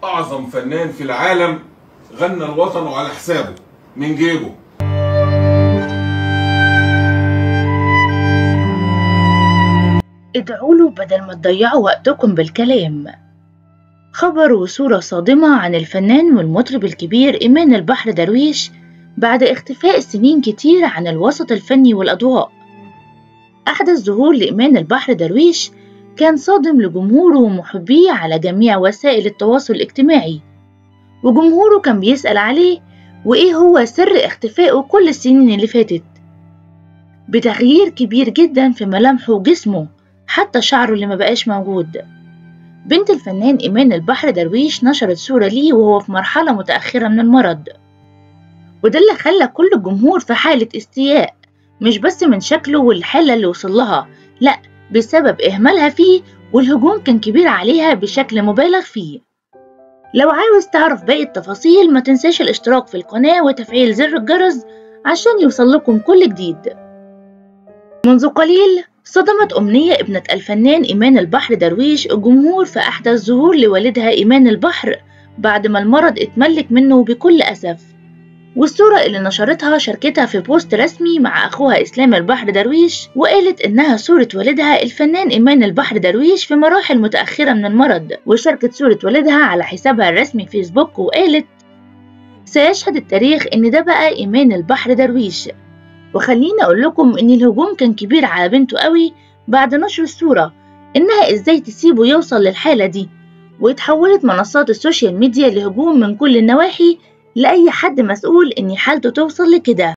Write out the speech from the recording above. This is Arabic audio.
أعظم فنان في العالم غنى الوطن على حسابه من جيبه. ادعوا له بدل ما تضيعوا وقتكم بالكلام. خبر وصورة صادمة عن الفنان والمطرب الكبير إيمان البحر درويش بعد اختفاء سنين كتير عن الوسط الفني والأضواء. أحدث ظهور لإيمان البحر درويش كان صادم لجمهوره ومحبيه على جميع وسائل التواصل الاجتماعي، وجمهوره كان بيسأل عليه وإيه هو سر اختفائه كل السنين اللي فاتت، بتغيير كبير جدا في ملامحه وجسمه، حتى شعره اللي ما بقاش موجود. بنت الفنان إيمان البحر درويش نشرت صورة ليه وهو في مرحلة متأخرة من المرض، وده اللي خلى كل الجمهور في حالة استياء، مش بس من شكله والحالة اللي وصلها، لأ بسبب إهمالها فيه، والهجوم كان كبير عليها بشكل مبالغ فيه. لو عاوز تعرف باقي التفاصيل ما تنساش الاشتراك في القناة وتفعيل زر الجرس عشان يوصل لكم كل جديد. منذ قليل صدمت أمنية ابنة الفنان إيمان البحر درويش الجمهور في أحدث ظهور لوالدها إيمان البحر بعد ما المرض اتملك منه بكل أسف، والصورة اللي نشرتها شاركتها في بوست رسمي مع أخوها إسلام البحر درويش، وقالت إنها صورة والدها الفنان إيمان البحر درويش في مراحل متأخرة من المرض، وشاركت صورة والدها على حسابها الرسمي فيسبوك وقالت: سيشهد التاريخ إن ده بقى إيمان البحر درويش. وخليني أقول لكم إن الهجوم كان كبير على بنته قوي بعد نشر الصورة، إنها إزاي تسيبه يوصل للحالة دي، واتحولت منصات السوشيال ميديا لهجوم من كل النواحي لأي حد مسؤول إن حالته توصل لكده.